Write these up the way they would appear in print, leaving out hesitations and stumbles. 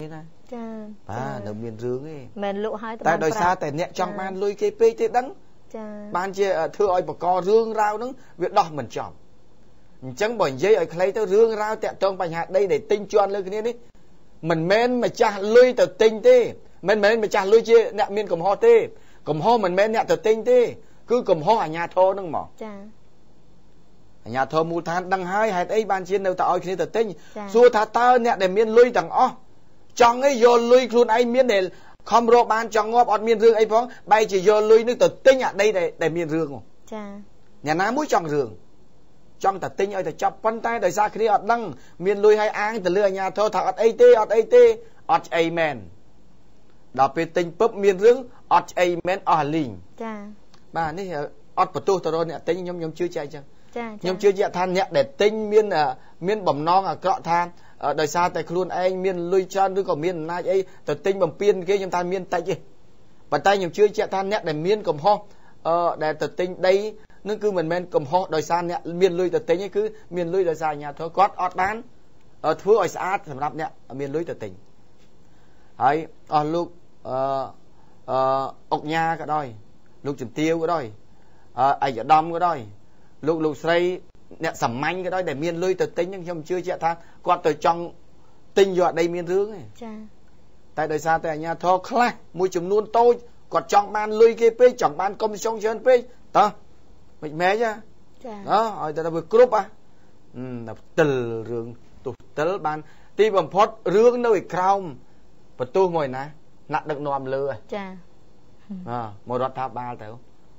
นี่นะจ้าเดี๋ยวมีเรื่องนี่แม่ลูกให้แต่โดยซาแต่เนี่ยจังบ้านลุยเกเป้ที่ดังบ้านเจ้าเธอไอ้ปกรเรื่องราวนั้นเวียดดอกเหมือนจอบจังบ่อยเย้ไอ้ใครเธอเรื่องราวแต่ตรงปัญหาđây để tinh chọnเลยcáiนี้mình men mà cha luy từ tinh tê mình men mà cha luy chia nẹt miên cầm ho tê cầm ho mình men nẹt từ tinh tê cứ cầm ho ở nhà thô nâng mỏ nhà thô mù than đằng hai hai ấy ban chiên đâu tạo cái từ tinh xua thà tao nẹt để miên luy đằng ó trong ấy vô luy luôn ấy miên để không rô ban trong ngóp ọt miên rương ấy phóng bay chỉ vô luy nước từ tinh ở đây để miên rương không nhà ná mũi trong rương trong tật tinh ơi thì chọc phân tay đời ra khi ọt đăng miền lui hay áng từ lừa nhà thô thằng ọt at ọt amen đọc về tinh búp miền rướng ọt amen ở lình bàនេះអត់បន្ទោសទៅរកអ្នកទិញខ្ញុំជឿជាក់ចឹងខ្ញុំជឿជាក់ថាអ្នកដែលទិញមានបំណងអាក្រក់ថាដោយសារតែខ្លួនឯងមានលុយច្រើនឬក៏មានអំណាចអីទៅទិញបំពេញគេខ្ញុំថាមានតិចទេប៉ុន្តែខ្ញុំជឿជាក់ថាអ្នកដែលមានកំហុសដែលទៅទិញដីនឹងគឺមិនមែនកំហុសដោយសារអ្នកមានលុយទៅទិញទេគឺមានលុយដោយសារអាញាធរគាត់អត់បានធ្វើឲ្យស្អាតសម្រាប់អ្នកមានលុយទៅទិញហើយអស់លោកអុកញ៉ាក៏ដោយលោកជំទាវក៏ដោយអាយដាមក៏ដោយលោកស្រីអ្នកសាមញ្ញក៏ដោយដែលមានលុយទៅទិញខ្ញុំជឿជាក់ថាគាត់ទៅចង់ទិញយកដីមានរឿងទេចាតែដោយសារតែអាញាធរខ្លះមួយចំនួនតូចគាត់ចង់បានលុយគេពេកចង់បានកុំមីសុងច្រើនពេកតោះមិនមែនចាឲ្យតែវាគ្រប់ទិលរឿងទុះទិលបានទីបំផុតរឿងនៅឯក្រោមបន្ទោសមួយណាណាក់ដឹកនាំលើចាមករដ្ឋាភិបាលទៅ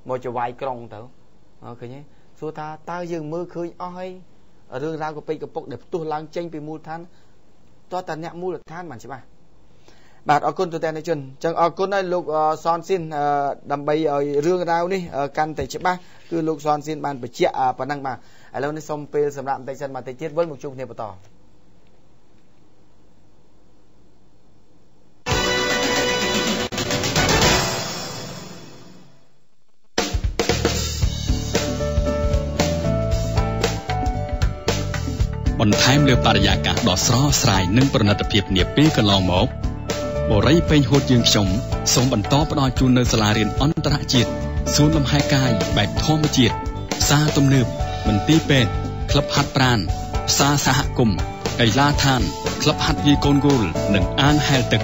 មកចវាយក្រុងទៅឃើញទេសួរថាតើយើងមើលឃើញអស់ហើយរឿងរ៉ាវកពេកកពុកដែលផ្ទុះឡើងចេញពីមូលដ្ឋានតើតាអ្នកមូលដ្ឋានបានច្បាស់បាទអរគុណទូទាំងអ្នកជនចឹងអរគុណឲ្យលោកសនស៊ីនដើម្បីឲ្យរឿងរ៉ាវនេះកាន់តែច្បាស់គឺលោកសនស៊ីនបានបញ្ជាក់ប៉ុណ្ណឹងបាទឥឡូវនេះសូមពេលសម្រាប់បន្តិចសិនមកតិចទៀតវិលមកជួបគ្នាបន្តបន្ថែមលើបរិយាកាសដ៏ស្រស់ស្រាយនិងប្រណិតភាពនាពេលកន្លងមកបរិយាពេញហួតយើងខ្ញុំសូមបន្តផ្ដល់ជូននៅសាលារៀនអន្តរជាតិសួនលំហែកាយបែបធម្មជាតិផ្សារទំនើបមន្ទីរពេទ្យក្លឹបហាត់ប្រាណផ្សារសហគមន៍កីឡាដ្ឋានក្លឹបហាត់វាយកូនគោលនិងអាងហែលទឹក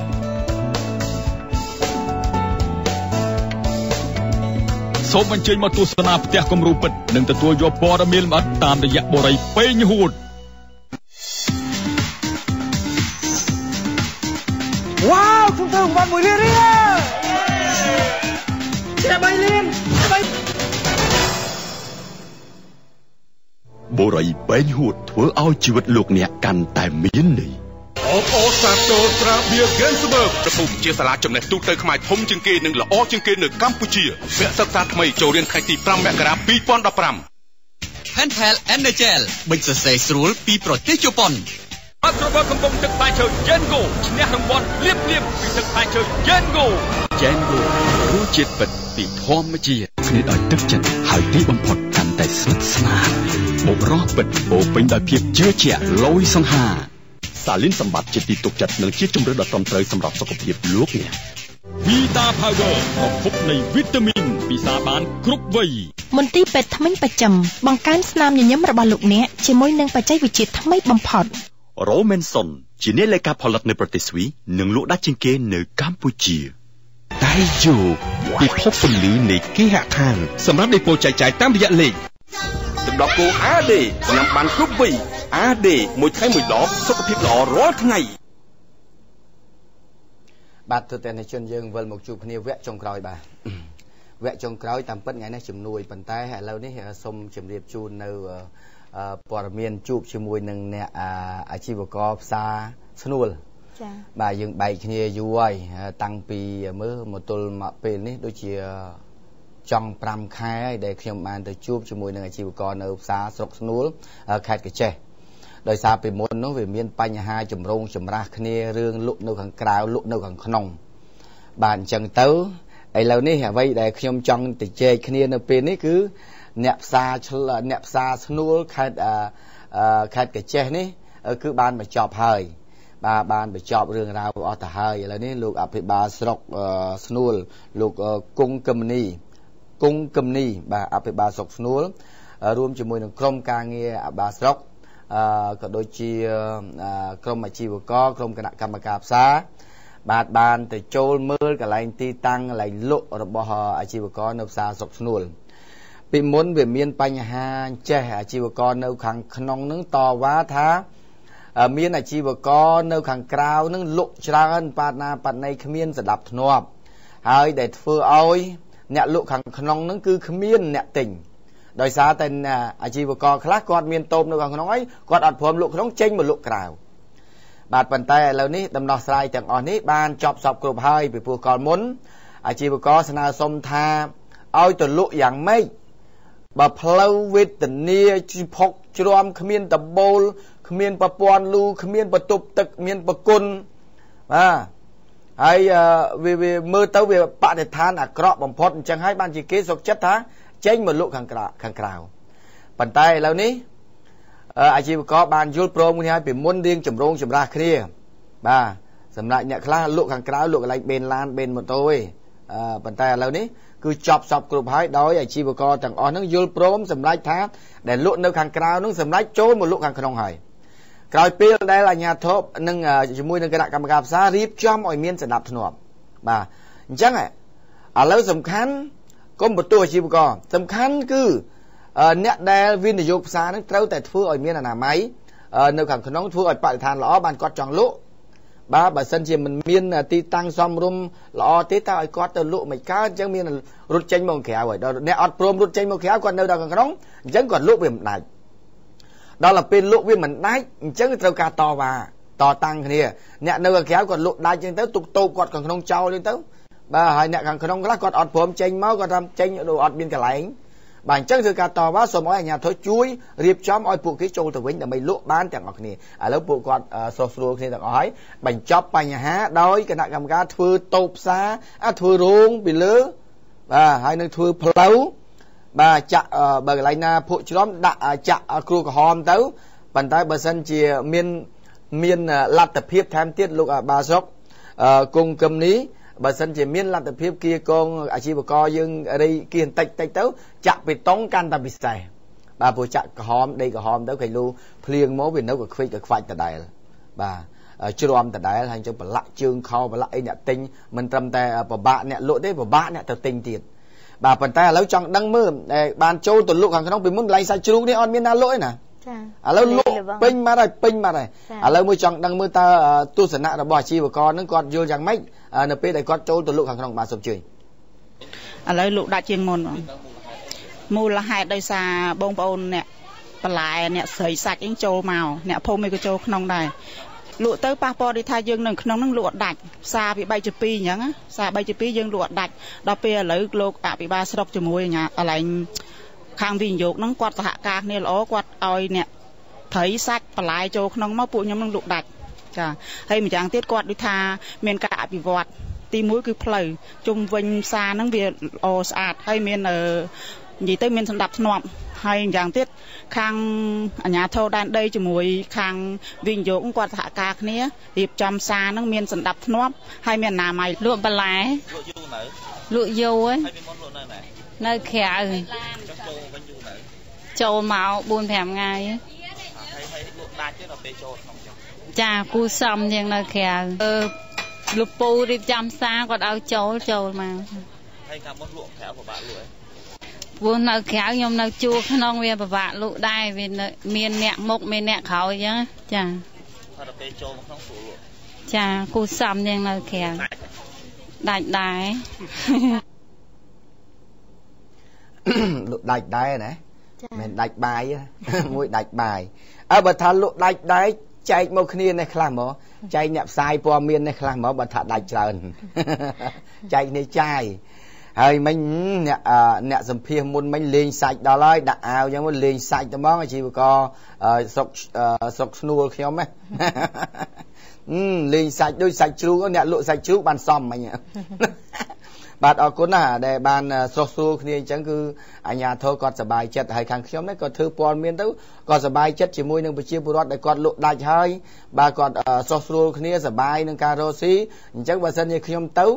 សូមអញ្ជើញមកទស្សនាផ្ទះគំរូពិតនិងទទួលយកព័ត៌មានលម្អិតតាមរយៈបរិយាពេញហួតWow, chúng tôi cùng bạn Mùi Liên đi Xe bay Liên, xe bay បុរីបែងហួតធ្វើឲ្យជីវិតលោកអ្នកកាន់តែមានន័យអូសាទរត្រាបៀ Gensburg ប្រភពជាសាលាចំណេះទូទៅខ្មែរធំជាងគេនិងល្អជាងគេនៅកម្ពុជាវគ្គសិក្សាថ្មីចូលរៀនថ្ងៃទី5មករា2015 Pentel Energel ប៊ិចសរសេរស្រួលពីប្រទេសជប៉ុនអត់របស់កំពុងទឹកផ្លែឈើ Jengo ឈ្នះរង្វាន់លៀបពីទឹកផ្លែឈើ Jengo រសជាតិពិតពីធម្មជាតិស្និតឲ្យទឹកចិត្តហើយទីបំផុតកាន់តែស្និទ្ធស្នាលបូករស់ពិតបូរពេញដោយភាពជឿជាក់លយសង្ហាសាលីនសម្បត្តិជាទីទុកចិត្តនិងជាជំរឿនដ៏ត្រឹមត្រូវសម្រាប់សុខភាពលោកអ្នក Vita Power ប្រភពនៃវីតាមីនពិសាបានគ្រប់វ័យមន្ទីរពេទ្យថ្មិញបច្ចឹមបង្កើនស្នាមញញឹមរបស់លោកអ្នកជាមួយនឹងបច្ចេកវិទ្យាថ្មីបំផុតRomanson ជាអ្នកលេខាផលិតនៅប្រទេសស្វីសនិងលក់ដាច់ជាងគេនៅកម្ពុជាតៃយូពិភពពន្លឺនៃគេហដ្ឋានសម្រាប់ដេប៉ូចែកចាយតាមរយៈលេខទឹកដោះគោ AD ញ៉ាំបានគ្រប់វ័យ AD មួយថ្ងៃមួយដបសុខភាពល្អរាល់ថ្ងៃបាទទូទាំងអ្នកជនយើងវិលមកជួបគ្នាវគ្គចុងក្រោយបាទវគ្គចុងក្រោយតាមពិតថ្ងៃនេះជំនួយប៉ុន្តែឥឡូវនេះសូមជម្រាបជូននៅព័ត៌មានជួបជាមួយនឹងអ្នកអាជីវករផ្សារស្នួលចា៎បាទយើងបែកគ្នាយូរហើយតាំងពីមើលមកទល់មកពេលនេះដូចជាចង់5ខែហើយដែលខ្ញុំបានទៅជួបជាមួយនឹងអាជីវករនៅផ្សារស្រុកស្នួលខេត្តកញ្ចេះដោយសារពីមុននោះវាមានបញ្ហាចម្រូងចម្រាសគ្នារឿងលក់នៅខាងក្រៅលក់នៅខាងក្នុងបាទអញ្ចឹងទៅឥឡូវនេះអ្វីដែលខ្ញុំចង់ទៅជែកគ្នានៅពេលនេះគឺអ្នកផ្សារស្នួលខេត្តកញ្ចេះនេះគឺបានបញ្ចប់ហើយ បានបញ្ចប់រឿងរ៉ាវអស់ទៅហើយឥឡូវនេះលោកអភិបាលស្រុកស្នួលលោកគង់កឹមនីបាទអភិបាលស្រុកស្នួលរួមជាមួយនឹងក្រុមការងារអភិបាលស្រុកក៏ដូចជាក្រុមអាជីវករក្រុមគណៈកម្មការផ្សារបានទៅចូលមើលកន្លែងទីតាំងកន្លែងលក់របស់អាជីវករនៅផ្សារស្រុកស្នួលពីមុនវាមានបញ្ហាចេះអាជីវករនៅខាងក្នុងនឹងតវ៉ាថាមានអាជីវករនៅខាងក្រៅនឹងលក់ច្រើនប៉ាណាប៉ាណៃគ្មានសណ្ដាប់ធ្នាប់ហើយដែលធ្វើឲ្យអ្នកលក់ខាងក្នុងនឹងគឺគ្មានអ្នកទិញដោយសារតែអាជីវករខ្លះគាត់មានតូបនៅខាងក្នុងហើយគាត់អត់ព្រមលក់ក្នុងចេញមកលក់ក្រៅបាទប៉ុន្តែឥឡូវនេះដំណោះស្រាយទាំងអស់នេះបានចប់សពគ្រប់ហើយពីព្រោះកាលមុនអាជីវករស្នើសុំថាឲ្យទៅលក់យ៉ាងម៉េចបើផ្លូវវេទនាផុកជ្រាំគ្មានដបូលគ្មានប្រព័ន្ធលូគ្មានបន្ទប់ទឹកមានប្រគុណបាទហើយវាមើលទៅវាបរិស្ថានអាក្រក់បំផុតអញ្ចឹងហើយបានជាគេសុខចិត្តថាចេញមកលក់ខាងក្រៅប៉ុន្តែឥឡូវនេះអាជីវករបានយល់ព្រមគ្នាហើយពីមុនរៀងចម្រូងចម្រាសគ្នាបាទសម្រាប់អ្នកខ្លះលក់ខាងក្រៅលក់កន្លែងបេនឡានបេនម៉ូតូឯងប៉ុន្តែឥឡូវនេះគឺចប់សពគ្រប់ហើយដោយអាជីវករទាំងអស់ហ្នឹងយល់ព្រមសម្រេចថាដែលលក់នៅខាងក្រៅហ្នឹងសម្រេចចូលមកលក់ខាងក្នុងហើយក្រោយពេលដែលអាជ្ញាធរនឹងជាមួយនឹងគណៈកម្មការផ្សាររៀបចំឲ្យមានសណ្ដាប់ធ្នាប់បាទអញ្ចឹងឥឡូវសំខាន់កុំបន្ទោសអាជីវករសំខាន់គឺអ្នកដែលវិនិយោគផ្សារហ្នឹងត្រូវតែធ្វើឲ្យមានអនាម័យនៅខាងក្នុងធ្វើឲ្យបរិស្ថានល្អបានគាត់ចង់លក់បាទបើសិនជាមិនមានទីតាំងសមរម្យល្អទេតើឲ្យគាត់ទៅលក់មិនកើតអញ្ចឹងមានរត់ចេញមកក្រៅហើយដល់អ្នកអត់ព្រមរត់ចេញមកក្រៅគាត់នៅដល់ខាងក្នុងអញ្ចឹងគាត់លក់វាមិនដាច់ដល់ទៅពេលលក់វាមិនដាច់អញ្ចឹងត្រូវការតវ៉ាតតាំងគ្នាអ្នកនៅខាងក្រៅគាត់លក់ដាច់អញ្ចឹងទៅទុកតូបគាត់ខាងក្នុងចោលអញ្ចឹងទៅបាទហើយអ្នកខាងក្នុងខ្លះគាត់អត់ព្រមចេញមកគាត់ថាចេញដូចអត់មានកន្លែងបាទអញ្ចឹងធ្វើការតវ៉ាសូមឲ្យអាជ្ញាធរជួយរៀបចំឲ្យពួកគេចូលទៅវិញដើម្បីលក់បានទាំងអស់គ្នាឥឡូវពួកគាត់ស្រុះស្រួលគ្នាទាំងអស់ហើយបញ្ចប់បញ្ហាដោយគណៈកម្មការធ្វើតូបផ្សារធ្វើរោងពីលើបាទហើយនឹងធ្វើផ្លូវបាទចាក់បើកន្លែងណាភក់ជ្រាំដាក់ចាក់គ្រូក្រហមទៅប៉ុន្តែបើសិនជាមានលទ្ធភាពថែមទៀតលោកបាស្រុកគង់គឹមនេះបើសិនជាមានលទ្ធភាពគៀកងអាជីវករយើងរីគៀបន្តិចទៅចាក់បេតុងកាន់តែពិសេសបាទព្រោះចាក់ក្រហមដីក្រហមទៅគេលូភ្លៀងមកវានៅក៏ខ្វិចក៏ខ្វាច់ដដែលបាទជ្រាំដដែលហើយចឹងប្រឡាក់ជើងខោប្រឡាក់អីអ្នកទិញមិនត្រឹមតែពិបាកអ្នកលក់ទេពិបាកអ្នកទៅទិញទៀតបាទប៉ុន្តែឥឡូវចង់ដឹងមើលបានចូលទៅលក់ខាងក្នុងពីមុនកន្លែងសាច់ជ្រូកនេះអត់មានណាលក់ទេណាចាឥឡូវលក់ពេញមកហើយឥឡូវមួយចង់ដឹងមើលតើទស្សនៈរបស់អាជីវករនឹងគាត់យល់យ៉ាងម៉េចនៅពេលដែលគាត់ចូលទៅលក់ខាងក្នុងបាទសូមជួយឥឡូវលក់ដាច់ជាងមុនមូលហេតុដោយសារបងប្អូនអ្នកបន្លែអ្នកស្រីសាច់អីចូលមកអ្នកភូមិក៏ចូលក្នុងដែរលក់ទៅប៉ះពាល់ដូចថាយើងនៅក្នុងហ្នឹងលក់អត់ដាច់ផ្សារពី3ជា2អញ្ចឹងផ្សារ3ជា2យើងលក់អត់ដាច់ដល់ពេលឥឡូវលោកអភិបាលស្រុកជាមួយអាញាកន្លែងខាងវិនិយោគហ្នឹងគាត់សហការគ្នាល្អគាត់ឲ្យអ្នកត្រីសាច់បន្លែចូលក្នុងមកពួកខ្ញុំនឹងលក់ដាច់ចាហើយម្យ៉ាងទៀតគាត់ដូចថាមានការអភិវឌ្ឍទី1គឺផ្លូវជុំវិញផ្សារហ្នឹងវាល្អស្អាតហើយមាននិយាយទៅមានសម្ដាប់ធ្នាប់ហើយយ៉ាងទៀតខាងអាជ្ញាធរដែនដីជាមួយខាងវិនិយោគគាត់សហការគ្នារៀបចំផ្សារហ្នឹងមានសម្ដាប់ធ្នាប់ហើយមានអនាម័យលក់បន្លែលក់យូរហើយពីមុនលក់នៅក្រៅចូលមក 4-5 ថ្ងៃហើយលក់ដាច់ទេដល់ពេលចូលក្នុងចាគូសំយ៉ាងនៅក្រៅលោកពូរៀបចំផ្សារគាត់ឲ្យចូលមកហើយខាងមុនលក់ក្រៅពិបាកលក់ឯងព្រោះនៅក្រៅខ្ញុំនៅជួរក្នុងវាពិបាកលក់ដែរវាមានអ្នកមុខមានអ្នកក្រោយអញ្ចឹងចាដល់ពេលចូលមកក្នុងស្រួលលក់ចាគូសំយ៉ាងនៅក្រៅដាច់ដែរលក់ដាច់ដែរណាមិនដាច់បាយមួយដាច់បាយបើថាលក់ដាច់ដែរចែកមកគ្នានេះខ្លះមកចែកអ្នកផ្សាយព័ត៌មាននេះខ្លះមកបើថាដាច់ច្រើនចែកគ្នាចាយហើយមិញអ្នកសម្ភារមុនមិញលេងសាច់ដល់ហើយដាក់អាវចឹងមកលេងសាច់តែហ្មងអាជីវករស្រុកស្នួលខ្ញុំហ៎លេងសាច់ដូចសាច់ជ្រូកអ្នកលក់សាច់ជ្រូកបានសមមិញ បាទអរគុណណាស់ដែលបានស្រស់ស្រួលគ្នាអញ្ចឹងគឺអាជ្ញាធរគាត់សប្បាយចិត្តហើយខាងខ្ញុំនេះក៏ធ្វើព័ត៌មានទៅក៏សប្បាយចិត្តជាមួយនឹងប្រជាពលរដ្ឋដែលគាត់លក់ដាច់ហើយបាទគាត់ស្រស់ស្រួលគ្នាសប្បាយនឹងការរកស៊ីអញ្ចឹងបើសិនជាខ្ញុំទៅ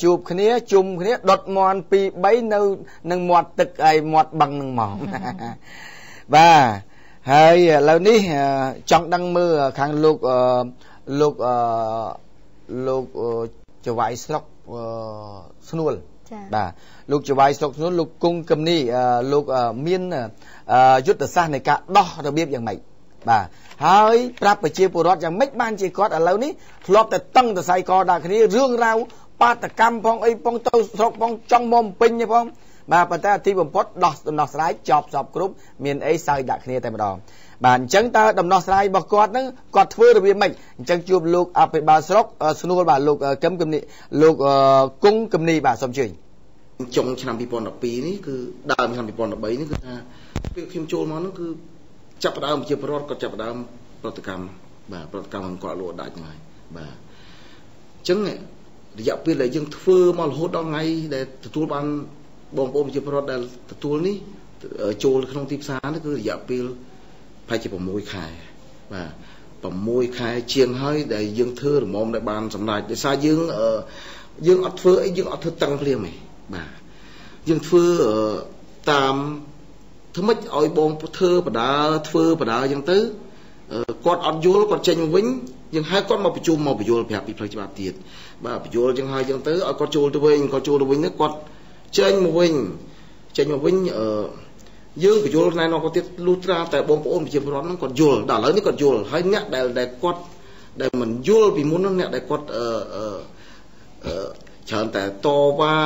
ជួបគ្នាជុំគ្នាដុតមាន់ 2-3 នៅនឹងមាត់ទឹកហើយមាត់បឹងនឹងមកបាទហើយឥឡូវនេះចង់ដឹងមើលខាងលោកចវាយស្រុកស្នួលបាទលោកចវាយស្រុកស្នួលលោកគង់គំនីលោកមានយុទ្ធសាស្ត្រនៃការដោះរបៀបយ៉ាងម៉េចបាទហើយប្រាប់ប្រជាពលរដ្ឋយ៉ាងម៉េចបានជាគាត់ឥឡូវនេះធ្លាប់តែតឹងតសៃកដាក់គ្នារឿងរ៉ាវបាតកម្មផងអីផងទៅស្រុកផងចង់មកពេញទេផងបាទប៉ុន្តែទីបំផុតដោះដំណោះស្រាយចប់សពគ្រប់មានអីសើចដាក់គ្នាតែម្ដងបាទអញ្ចឹងតើដំណោះស្រាយរបស់គាត់ហ្នឹងគាត់ធ្វើរបៀបម៉េចអញ្ចឹងជួបលោកអភិបាលស្រុកស្នួលបាទលោកគឹមគំនីលោកគង់គំនីបាទសូមជឿចុងឆ្នាំ2012នេះគឺដើមឆ្នាំ2013នេះគឺថាពេលខ្ញុំចូលមកហ្នឹងគឺចាប់ផ្ដើមជាប្រវត្តិគាត់ចាប់ផ្ដើមប្រតិកម្មបាទប្រតិកម្មគាត់លក់ដាច់មកបាទអញ្ចឹងរយៈពេលដែលយើងធ្វើមករហូតដល់ថ្ងៃដែលទទួលបានបងប្អូនប្រជាពលរដ្ឋដែលទទួលនេះចូលក្នុងទីផ្សារនេះគឺរយៈពេលប្រហែលជា6ខែបាទ6ខែជាងហើយដែលយើងធ្វើរមុំដែលបានសម្រេចដោយសារយើងអត់ធ្វើអីយើងអត់ធ្វើតឹងភ្លាមទេបាទយើងធ្វើតាមធ្វើម៉េចឲ្យបងធ្វើបដាធ្វើបដាអញ្ចឹងទៅគាត់អត់យល់គាត់ចេញមកវិញយើងហៅគាត់មកប្រជុំមកបញ្យល់ប្រាប់ពីផ្លូវច្បាប់ទៀតបាទបញ្យល់អញ្ចឹងហើយអញ្ចឹងទៅឲ្យគាត់ចូលទៅវិញគាត់ចូលទៅវិញនេះគាត់ចេញមកវិញយើងបញ្យល់ណែនាំគាត់ទៀតលុះត្រាតែបងប្អូនប្រជាពលរដ្ឋហ្នឹងគាត់យល់ដល់ឥឡូវនេះគាត់យល់ហើយអ្នកដែលគាត់ដែលមិនយល់ពីមុនហ្នឹងអ្នកដែលគាត់ច្រើនតែតវ៉ា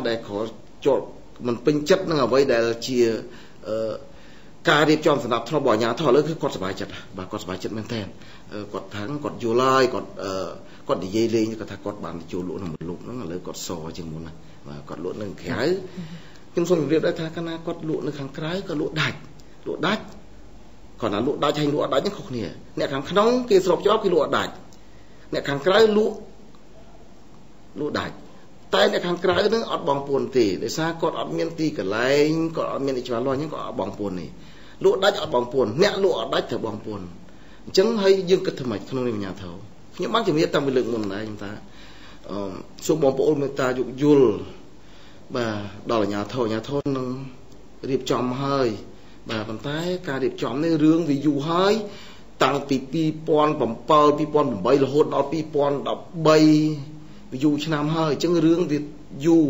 ដែលគាត់ជាប់មិនពេញចិត្តនឹងអ្វីដែលជាការរៀបចំសម្រាប់ធ្នាប់របស់អាជ្ញាធរឥឡូវគឺគាត់សប្បាយចិត្តបាទគាត់សប្បាយចិត្តមែនទែនគាត់ថាគាត់យល់ហើយគាត់និយាយលេងគាត់ថាគាត់បានចូលលក់ក្នុងលោកហ្នឹងឥឡូវគាត់សជាងមុនណាបាទគាត់លក់នៅក្រៅខ្ញុំសូមជម្រាបដែរថាកាលណាគាត់លក់នៅខាងក្រៅក៏លក់ដាច់គាត់ណាលក់ដាច់ហើយលក់អត់ដាច់ហ្នឹងខុសគ្នាអ្នកខាងក្នុងគេស្របជាប់គេលក់អត់ដាច់អ្នកខាងក្រៅលក់ដាច់តែអ្នកខាងក្រៅហ្នឹងអត់បងពួនទេដោយសារគាត់អត់មានទីកន្លែងគាត់អត់មានអីច្បាស់លាស់អញ្ចឹងគាត់អត់បងពួនទេលក់ដាច់អត់បងពួនអ្នកលក់អត់ដាច់ត្រូវបងពួនអញ្ចឹងហើយយើងគិតថាម៉េចក្នុងនេះអាជ្ញាធរខ្ញុំបានជំរាបតាំងពីលើកមុនដែរខ្ញុំថាសូមបងប្អូនមេត្តាយោគយល់បាទដល់អាជ្ញាធរនឹងរៀបចំហើយបាទប៉ុន្តែការរៀបចំនេះរឿងវាយូរហើយតាំងពី2007 2008រហូតដល់2013វាយូរឆ្នាំហើយអញ្ចឹងរឿងវាយូរ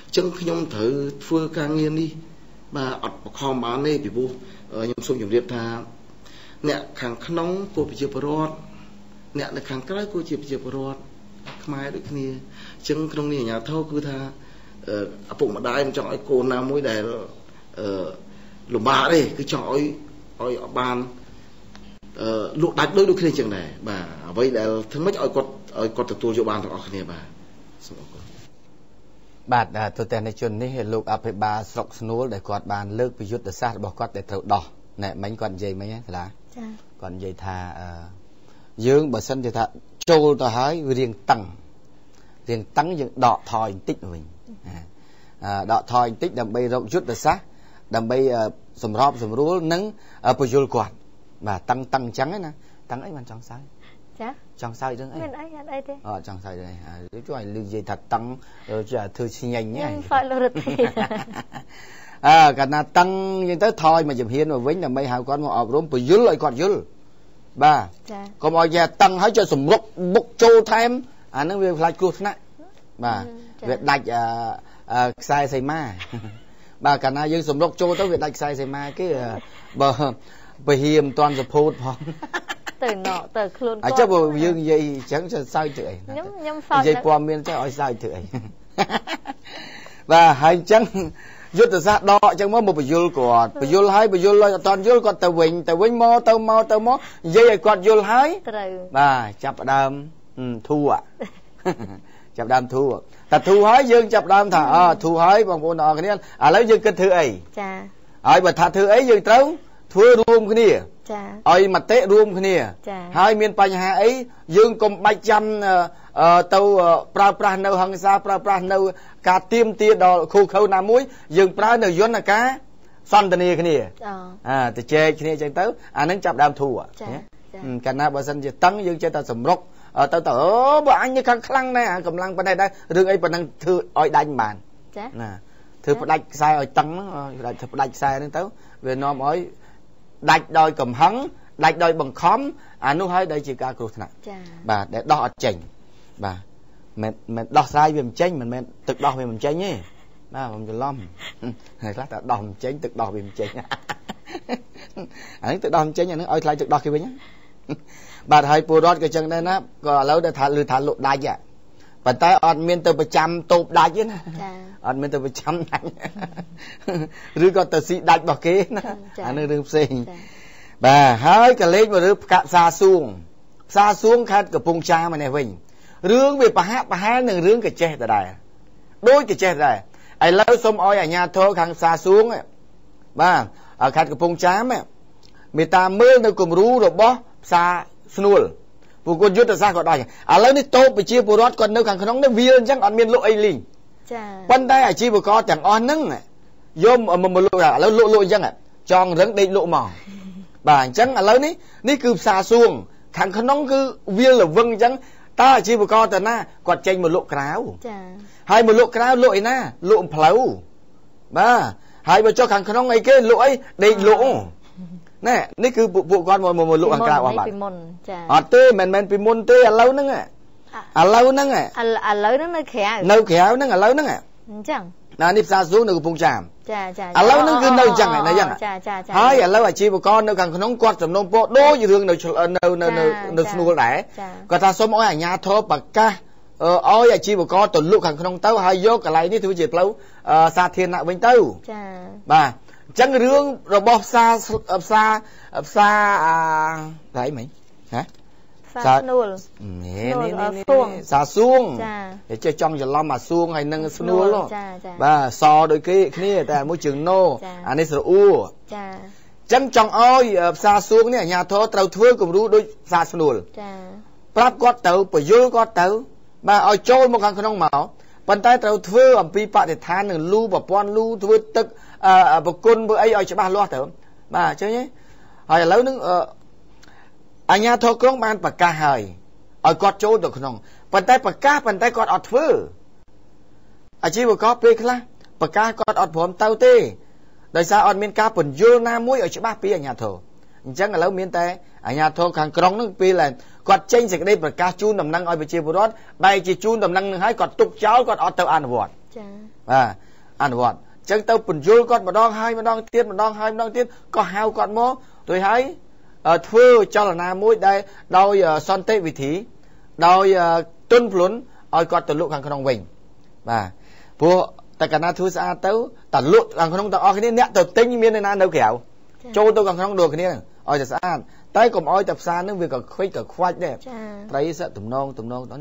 អញ្ចឹងខ្ញុំត្រូវធ្វើការងារនេះបាទអត់បខំបានទេពីព្រោះខ្ញុំសូមជម្រាបថាអ្នកខាងក្នុងគួរប្រជាពលរដ្ឋអ្នកនៅខាងក្រៅគួរជាប្រជាពលរដ្ឋខ្មែរដូចគ្នាអញ្ចឹងក្នុងនេះអាជ្ញាធរគឺថាឪពុកម្ដាយមិនចង់ឲ្យកូនណាមួយដែលលំបាកទេគឺចង់ឲ្យបានលក់ដាច់ដូចគ្នាអញ្ចឹងដែរបាទអ្វីដែលធ្វើម៉េចឲ្យគាត់ទទួលយកបានទាំងអស់គ្នាបាទសូមអរគុណបាទទស្សនិកជននេះលោកអភិបាលស្រុកស្នួលដែលគាត់បានលើកពីយុទ្ធសាស្ត្ររបស់គាត់ដែលត្រូវដោះណែមិញគាត់និយាយមិញណាសាលាចាគាត់និយាយថាយើងបើសិនជាថាចូលទៅហើយរៀងតឹងយើងដកថយបន្តិចវិញដកថយបន្តិចដើម្បីរកយុទ្ធសាស្ត្រដើម្បីសម្របសម្រួលនិងបញ្យល់គាត់បាទតឹងអញ្ចឹងណាតឹងអីបានចង់សើចាចង់សើរឿងអីមានអីអត់អីទេចង់សើរឿងអីជួយឲ្យលឺនិយាយថាតឹងជាធ្វើឆ្ញាញ់ហ្នឹងសើលរត់ទេកាលណាតឹងអញ្ចឹងទៅថយមកជំហានមកវិញដើម្បីហៅគាត់មកអប់រំបញ្យល់ឲ្យគាត់យល់បាទចាកុំឲ្យយ៉ាតឹងហើយចុះសម្រុកបុកចូលថែមអាហ្នឹងវាខ្លាចគ្រោះថ្នាក់បាទវាដាច់ខ្សែសីមាបាទកាលណាយើងសម្រុកចូលទៅវាដាច់ខ្សែសីមាគេបើពហិមមិនតាន់សភូតផងទៅទៅខ្លួនគាត់អញ្ចឹងបើយើងនិយាយអញ្ចឹងសើចធ្វើអីខ្ញុំសើចនិយាយព័ត៌មានចេះឲ្យសើចធ្វើអីបាទហើយអញ្ចឹងយុទ្ធសាស្ត្រដកអញ្ចឹងមកបញ្យល់គាត់បញ្យល់ឲ្យអត់តាន់យល់គាត់ទៅវិញមកនិយាយឲ្យគាត់យល់ហើយត្រូវបាទចាប់ផ្ដើមធូរចាប់ដើមធូរតែធូរហើយយើងចាប់ដើមថាធូរហើយបងប្អូនទាំងអស់គ្នាឥឡូវយើងគិតធ្វើអីចាហើយបើថាធ្វើអីយើងត្រូវធ្វើរួមគ្នា ឲ្យមតិរួមគ្នាហើយមានបញ្ហាអីយើងកុំបាច់ចាំទៅប្រើប្រាស់នៅហិង្សាប្រើប្រាស់នៅការទាមទារដល់ខូខើណាមួយយើងប្រើនៅយន្តការសន្ទនាគ្នាទៅជែកគ្នាអញ្ចឹងទៅអានឹងចាប់ដើមធូរកាលណាបើសិនជាតឹងយើងចេះតែសម្រុកទៅអូបើអញនេះខ្លាំងណាស់កម្លាំងប៉ុណ្ណេះដែររឿងអីប៉ុណ្ណឹងធ្វើឲ្យដាច់មិនបានណាធ្វើផ្ដាច់ខ្សែឲ្យតឹងធ្វើផ្ដាច់ខ្សែហ្នឹងទៅវានាំឲ្យដាច់ដោយកំហឹងដាច់ដោយបង្ខំអានោះហើយដែលជាការគ្រោះថ្នាក់បាទដែលដោះអត់ចេញបាទមិនដោះស្រាយវាមិនចេញមិនមែនទឹកដោះវាមិនចេញទេបាទខ្ញុំច្រឡំហើយខ្លះតែដោះមិនចេញទឹកដោះវាមិនចេញអានេះទឹកដោះមិនចេញអានេះឲ្យថ្លៃទឹកដោះគេវិញបាទហើយពលរដ្ឋក៏ចឹងដែរណាក៏ឥឡូវថាលឺថាលក់ដាច់ប៉ុន្តែអត់មានទៅប្រចាំតូបដាច់ទេណាអត់មានទៅប្រចាំដាច់ឬក៏ទៅស៊ីដាច់របស់គេណាអានេះរឿងផ្សេងបាទហើយក៏លេខមករឿងផ្កាផ្សារសួងខេត្តកំពង់ចាមនេះវិញរឿងវាប្រហាក់ប្រហែលនឹងរឿងកចេះដដែលដូចកចេះដែរឥឡូវសូមឲ្យអាជ្ញាធរខាងផ្សារសួងបាទខេត្តកំពង់ចាមមេតាមើលនៅគំរូរបស់ផ្សារស្នួលពួកគាត់យុទ្ធសាស្ត្រគាត់ដែរឥឡូវនេះតូបប្រជាពលរដ្ឋគាត់នៅខាងក្នុងនេះវាអញ្ចឹងអត់មានលក់អីលីងប៉ុន្តែអាជីវករទាំងអស់ហ្នឹងយកមកលក់ឥឡូវលក់អញ្ចឹងចង់រឹងដេកលក់មកបាទអញ្ចឹងឥឡូវនេះគឺផ្សារសួងខាងក្នុងគឺវាលវឹងអញ្ចឹងតើអាជីវករទៅណាគាត់ចេញមកលក់ក្រៅហើយមកលក់ក្រៅលក់ឯណាលក់ផ្លូវបាទហើយបើចុះខាងក្នុងអីគេលក់អីដេកលក់ណែនេះគឺពួកគាត់មកលក់ខាងក្រៅអស់បាទអត់ទេមិនមែនពីមុនទេឥឡូវហ្នឹងនៅក្រៅហ្នឹងឥឡូវហ្នឹងអញ្ចឹងណានេះផ្សារសួងនៅកំពង់ចាមឥឡូវហ្នឹងគឺនៅអញ្ចឹងហើយឥឡូវអាជីវករនៅខាងក្នុងគាត់សំណូមពរដូចរឿងនៅស្នួលដែរគាត់ថាសូមឲ្យអាជ្ញាធរប្រកាសឲ្យអាជីវករទៅលក់ខាងក្នុងទៅហើយយកកន្លែងនេះធ្វើជាផ្លូវសាធារណៈវិញទៅបាទអញ្ចឹងរឿងរបស់ផ្សារអីមិញណាផ្សារស្នួលនេះផ្សារសួងចេះចង់ច្រឡំអាសួងហើយនឹងស្នួលបាទសដូចគេគ្នាតែមួយជើងណូអានេះស្រអ៊ូចាអញ្ចឹងចង់ឲ្យផ្សារសួងនេះអាជ្ញាធរត្រូវធ្វើគំរូដូចផ្សារស្នួលចាប្រាប់គាត់ទៅបញ្យល់គាត់ទៅបាទឲ្យចូលមកខាងក្នុងមកប៉ុន្តែត្រូវធ្វើអំពីបរិស្ថាននឹងលូប្រព័ន្ធលូធ្វើទឹកប្រគុណធ្វើអីឲ្យច្បាស់លាស់ទៅបាទអញ្ចឹងហើយឥឡូវនឹងអាជ្ញាធរក្រុងបានប្រកាសហើយឲ្យគាត់ចូលទៅក្នុងប៉ុន្តែប្រកាសប៉ុន្តែគាត់អត់ធ្វើអាជីវករពេលខ្លះប្រកាសគាត់អត់ព្រមទៅទេដោយសារអត់មានការពន្យល់ណាមួយឲ្យច្បាស់ពីអាជ្ញាធរអញ្ចឹងឥឡូវមានតែអាជ្ញាធរខាងក្រុងនឹងពេលគាត់ចេញសេចក្តីប្រកាសជូនដំណឹងឲ្យប្រជាពលរដ្ឋបែរជាជូនដំណឹងនឹងឲ្យគាត់ទុកចោលគាត់អត់ទៅអនុវត្តចា៎បាទអនុវត្តអញ្ចឹងទៅពន្យល់គាត់ម្ដងហើយម្ដងទៀតម្ដងហើយម្ដងទៀតក៏ហៅគាត់មកទៅហើយធ្វើចលនាមួយដែលដោយសន្តិវិធីដោយទន់ភ្លន់ឲ្យគាត់ទៅលក់ខាងក្នុងវិញបាទព្រោះតែកាលណាធ្វើស្អាតទៅតែលក់ខាងក្នុងទាំងអស់គ្នាអ្នកទៅទិញមានអ្នកណានៅក្រៅចូលទៅខាងក្នុងដូចគ្នាឲ្យតែស្អាតតែកុំឲ្យតែផ្សារនឹងវាក៏ខ្វិចក៏ខ្វាច់ដែរត្រីសឹកទំនង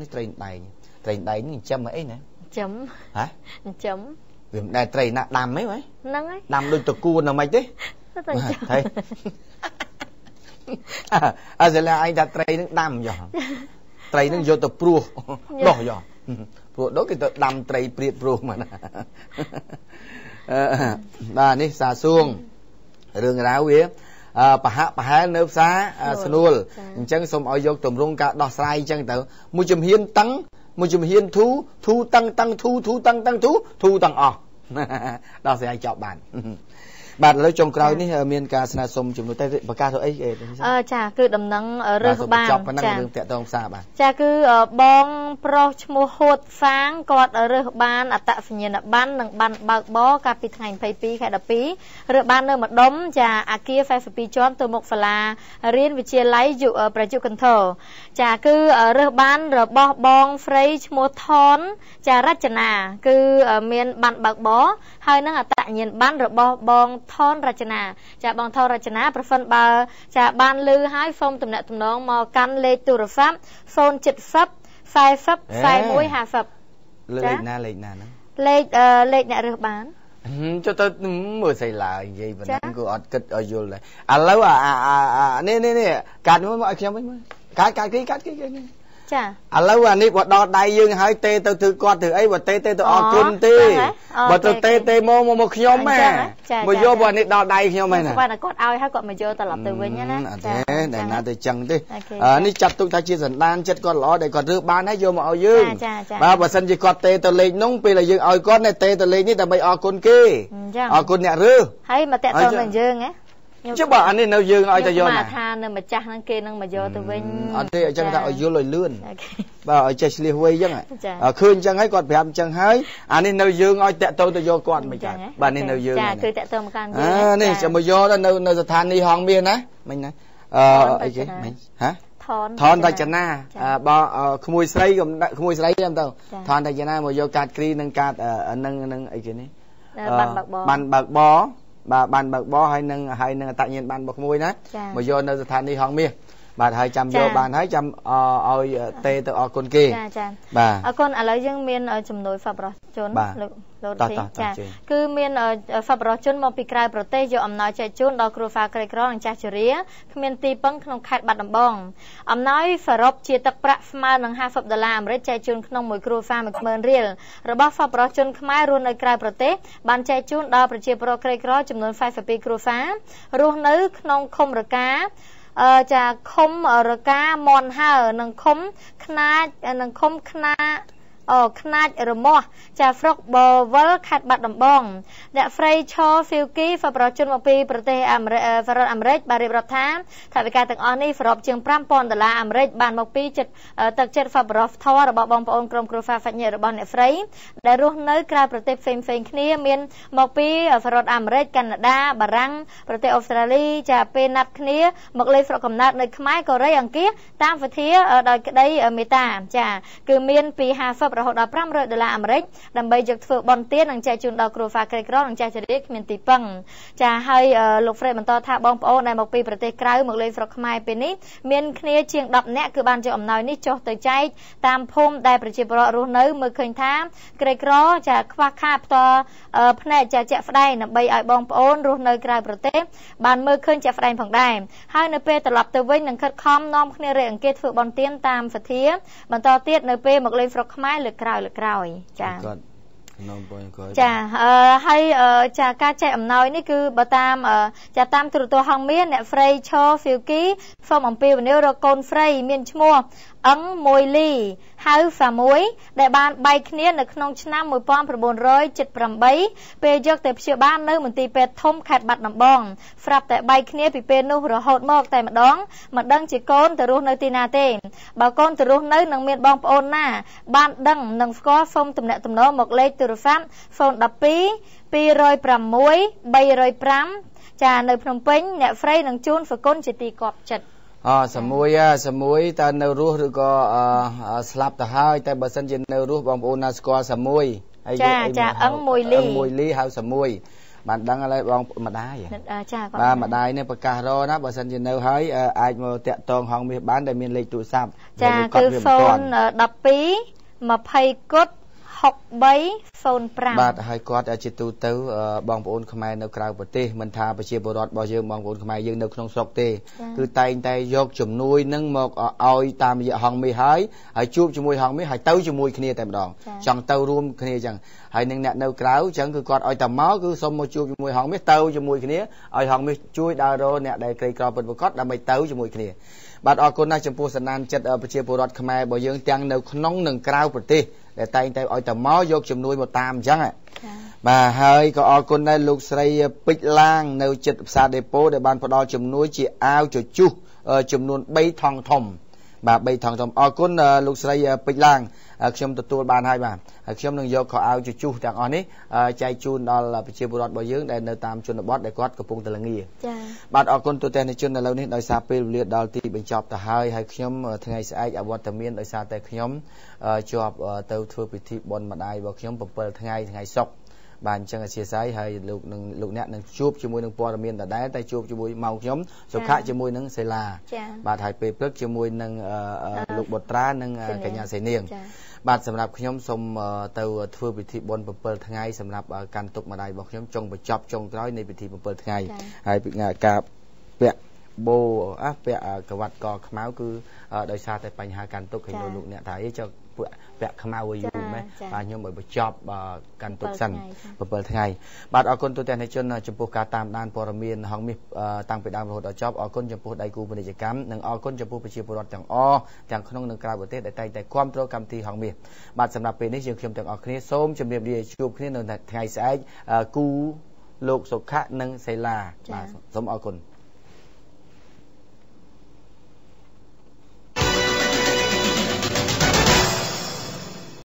នេះត្រីដែងនេះចិញ្ចឹមអីណាចិញ្ចឹមហ៎ចិញ្ចឹមវាមិនដែលត្រីណាដាំអីហ្នឹងហើយដាំដូចតគួនហ្នឹងមិនទេហើយអើស្លាឯងថាត្រីនឹងដាំចុះត្រីនឹងយកទៅព្រោះដោះចុះព្រោះដូចគេទៅដាំត្រីព្រាតព្រោះមកណាបាទនេះសាសួងរឿងរ៉ាវវាប្រហាក់ប្រហែលនៅផ្សារស្នួលអញ្ចឹងសូមឲ្យយកទម្រង់ការដោះស្រាយអញ្ចឹងទៅមួយជំហានតឹងមួយជំហានធូតឹងតឹងធូតឹងតឹងធូទាំងអស់ដោះស្រាយចប់បានបាទឥឡូវចុងក្រោយនេះមានការស្នើសុំជំនួយតែប្រកាសទៅអីចាគឺដំណឹងរើសបានចប់ប៉ុណ្ណឹងរឿងតាក់ទងផ្សារបាទចាគឺបងប្រុសឈ្មោះហួតសាងគាត់រើសបានអត្តសញ្ញាណប័ណ្ណនិងប័ណ្ណបើកបរកាលពីថ្ងៃ22ខែ12រើសបាននៅម្ដុំចាអាគារ42ជាន់ទៅមុខសាលារៀនវិទ្យាល័យប្រយុទ្ធកន្ធរចាគឺរើសបានរបស់បងស្រីឈ្មោះថនចារចនាគឺមានប័ណ្ណបើកបរហើយនឹងអត្តសញ្ញាណប័ណ្ណរបស់បងថនរចនាចាបងថនរចនាប្រសិនបើចាបានលឺហើយសូមទំនាក់ទំនងមកកាន់លេខទូរស័ព្ទ070 40 41 50លេខណាហ្នឹងលេខអ្នករើសបាន cho tôi mười xài là gì mà nó cứ ọt kịch ở vô lại lâu nè cắt mới mọi khi mới cắt cáiចាឥឡូវអានេះបើដល់ដៃយើងហើយទេទៅគឺគាត់ធ្វើអីបើទេទៅអរគុណទេបើទៅទេមកខ្ញុំហ៎មកយកបើនេះដល់ដៃខ្ញុំហ្នឹងណាគាត់គាត់ឲ្យហើយគាត់មកយកត្រឡប់ទៅវិញណាអត់ទេដែលណាទៅចឹងទេនេះចាត់ទុកថាជាសន្តានចិត្តគាត់ល្អដែលគាត់រើបានហើយយកមកឲ្យយើងបាទបើសិនជាគាត់ទេទៅលេខនោះពេលដែលយើងឲ្យគាត់ទេទៅលេខនេះដើម្បីអរគុណគេអរគុណអ្នករើហើយមកតាក់ទងនឹងយើងហ៎ចុះបើអានេះនៅយើងឲ្យទៅយកណាថានៅម្ចាស់ហ្នឹងគេនឹងមកយកទៅវិញអត់ទេអញ្ចឹងថាឲ្យយល់ឲ្យលឿនបាទឲ្យចេះឆ្លៀសវៃអញ្ចឹងឃើញអញ្ចឹងហើយគាត់ប្រាប់អញ្ចឹងហើយអានេះនៅយើងឲ្យតាក់ទងទៅយកគាត់មិនចាបាទនេះនៅយើងចាគឺតាក់ទងមកកាន់យើងនេះចាំមកយកនៅស្ថានីយ៍ហងមាសណាមិញណាអីគេមិញហ៎ថនរចនាបើក្មួយស្រីក៏ក្មួយស្រីហ្នឹងទៅថនរចនាមកយកកាតគ្រីនឹងកាតនឹងអីគេនេះបានបើកបបាទបានបើកបហើយនឹងអតញ្ញាណបានរបស់ក្មួយណាមកយកនៅស្ថានីយ៍ហងមាសបាទហើយចាំយកបានហើយចាំឲ្យទេទៅអរគុណគេចាបាទអរគុណឥឡូវយើងមានចំនួនសប្បុរសជនលោកទីចាគឺមានសប្បុរសជនមកពីក្រៅប្រទេសយកអំណោយចែកជូនដល់គ្រួសារក្រីក្រនិងចាស់ជរាគ្មានទីពឹងក្នុងខេត្តបាត់ដំបងអំណោយសរុបជាទឹកប្រាក់ស្មើនឹង$50អាមេរិកចែកជូនក្នុងមួយគ្រួសារ10000រៀលរបស់សប្បុរសជនខ្មែររស់នៅក្រៅប្រទេសបានចែកជូនដល់ប្រជាពលរដ្ឋក្រីក្រចំនួន42គ្រួសាររស់នៅក្នុងឃុំរកាចាឃុំរកាមនហើនិងឃុំខ្នាចនិងឃុំខ្នាខ្នាចរមាស់ចាស្រុកបវលខេត្តបាត់ដំបងអ្នកស្រីឈរហ្វីវគីសប្បុរសជនមកពីប្រទេសអាមេរិកបានរៀបរាប់ថាថវិកាទាំងអស់នេះសរុបជាង$5000អាមេរិកបានមកពីទឹកចិត្តសប្បុរសធម៌របស់បងប្អូនក្រុមគ្រួសារសាច់ញាតិរបស់អ្នកស្រីដែលរស់នៅក្រៅប្រទេសផ្សេងៗគ្នាមានមកពីសហរដ្ឋអាមេរិកកាណាដាបារាំងប្រទេសអូស្ត្រាលីចាពេលណាត់គ្នាមកលេងស្រុកកំណើតនៅខ្មែរកូរ៉េអង្គាសតាមវិធីដោយក្តីមេត្តាចាគឺមានពី50រហូតដល់$500អាមេរិកដើម្បីយកធ្វើបន់ទាននិងចែកជូនដល់គ្រួសារក្រីក្រនិងចាស់ជរាគ្មានទីពឹងចាហើយលោកហ្វ្រេដបន្តថាបងប្អូនដែលមកពីប្រទេសក្រៅមកលេងស្រុកខ្មែរពេលនេះមានគ្នាជាង10នាក់គឺបានយកអំណោយនេះចុះទៅចែកតាមភូមិដែលប្រជាពលរដ្ឋរស់នៅមើលឃើញថាក្រីក្រចាខ្វះខាតផ្ទាល់ផ្នែកចាជាក់ស្ដែងដើម្បីឲ្យបងប្អូនរស់នៅក្រៅប្រទេសបានមើលឃើញជាក់ស្ដែងផងដែរហើយនៅពេលត្រឡប់ទៅវិញនឹងខិតខំនាំគ្នារេអង្គាសធ្វើបន់ទានតាមសទ្ធាបន្តទៀតនៅពេលមកលេងស្រុកខ្មែរលើក្រោយចាចាហើយចាការចែកអំណោយនេះគឺបើតាមចាតាមទូរទស្សន៍ហងមាសអ្នកស្រីឈរហ្វីវគីសូមអំពាវនាវរកកូនស្រីមានឈ្មោះអឹងមួយលីហៅហ្វាមួយដែលបានបែកគ្នានៅក្នុងឆ្នាំ1978ពេលយកទៅព្យាបាលនៅមន្ទីរពេទ្យធំខេត្តបាត់ដំបងស្រាប់តែបែកគ្នាពីពេលនោះរហូតមកតែម្ដងមិនដឹងជាកូនទៅរស់នៅទីណាទេបើកូនទៅរស់នៅនឹងមានបងប្អូនណាបានដឹងនឹងស្គាល់សូមទំនាក់ទំនងមកលេខទូរស័ព្ទ012 206 305ចានៅភ្នំពេញអ្នកស្រីនឹងជូនសគុណជាទីគាប់ចិត្តសមួយតើនៅរស់ឬក៏ស្លាប់ទៅហើយតែបើសិនជានៅរស់បងប្អូនណាស្គាល់សមួយហើយចាអឹងមួយលីហៅសមួយបានដឹងហើយបងម្ដាយចាបាទម្ដាយនេះប្រកាសរណាបើសិនជានៅហើយអាចមកតាក់ទងហងមាសបានដែលមានលេខទូរស័ព្ទចាគឺ012 20 គុត6305បាទហើយគាត់ជាទូទៅបងប្អូនខ្មែរនៅក្រៅប្រទេសមិនថាប្រជាពលរដ្ឋរបស់យើងបងប្អូនខ្មែរយើងនៅក្នុងស្រុកទេគឺតែងតែយកជំនួយនឹងមកឲ្យតាមរយៈហងមាសហើយជួបជាមួយហងមាសហើយទៅជាមួយគ្នាតែម្ដងចង់ទៅរួមគ្នាអញ្ចឹងហើយនឹងអ្នកនៅក្រៅអញ្ចឹងគឺគាត់ឲ្យតែមកគឺសុំមកជួបជាមួយហងមាសទៅជាមួយគ្នាឲ្យហងមាសជួយដើររកអ្នកដែលក្រីក្រពិតប្រាកដដើម្បីទៅជាមួយគ្នាបាទអរគុណណាស់ចំពោះសន្តានចិត្តប្រជាពលរដ្ឋខ្មែររបស់យើងទាំងនៅក្នុងនិងក្រៅប្រទេសដែលតែងតែឲ្យតែមកយកជំនួយមកតាមអញ្ចឹងបាទហើយក៏អរគុណដែរលោកស្រីពេជ្រឡាងនៅចិត្តផ្សារដេប៉ូដែលបានផ្ដល់ជំនួយជាអាវជជុះចំនួន3ថង់ធំបាទ3ថង់ធំអរគុណលោកស្រីពេជ្រឡាងខ្ញុំទទួលបានហើយបាទហើយខ្ញុំនឹងយកខោអាវជជុះទាំងអស់នេះចែកជូនដល់ប្រជាពលរដ្ឋរបស់យើងដែលនៅតាមជនបទដែលគាត់កំពុងតែល្ងាចា៎បាទអរគុណទូទាំងជនឥឡូវនេះដោយសារពេលវេលាដល់ទីបញ្ចប់ទៅហើយខ្ញុំថ្ងៃស្អែកអវត្តមានដោយសារតែខ្ញុំជាប់ទៅធ្វើពិធីបុណ្យម្ដាយរបស់ខ្ញុំ7ថ្ងៃសុក្រ បាទអញ្ចឹងអធិស្ឋានហើយលោកអ្នកនឹងជួបជាមួយនឹងព័ត៌មានដដែលតែជួបជាមួយម៉ោងខ្ញុំសុខៈជាមួយនឹងសេឡាបាទហើយពេលព្រឹកជាមួយនឹងលោកបុត្រានិងកញ្ញាសេនាងបាទសម្រាប់ខ្ញុំសូមទៅធ្វើពិធីបុណ្យ7ថ្ងៃសម្រាប់កាន់ទុកម្ដាយរបស់ខ្ញុំចុងបញ្ចប់ចុងក្រោយនៃពិធី7ថ្ងៃហើយការពាក់បូពាក់ក្រវ៉ាត់កខ្មៅគឺដោយសារតែបញ្ហាកាន់ទុកឃើញលោកអ្នកថាអីចុះពាក់ខ្មៅឲ្យយូរម៉េះបាទខ្ញុំឲ្យបញ្ចប់កាន់ទុកសិន7ថ្ងៃបាទអរគុណទូទាំងអ្នកជនចំពោះការតាមដានព័ត៌មានហងមាសតាំងពីដើមរហូតដល់ចប់អរគុណចំពោះដៃគូពាណិជ្ជកម្មនិងអរគុណចំពោះប្រជាពលរដ្ឋទាំងអស់ទាំងក្នុងនិងក្រៅប្រទេសដែលតែងតែគាំទ្រកម្មវិធីហងមាសបាទសម្រាប់ពេលនេះយើងខ្ញុំទាំងអស់គ្នាសូមជម្រាបលាជួបគ្នានៅថ្ងៃស្អែកគូលោកសុខៈនិងសេឡាបាទសូមអរគុណ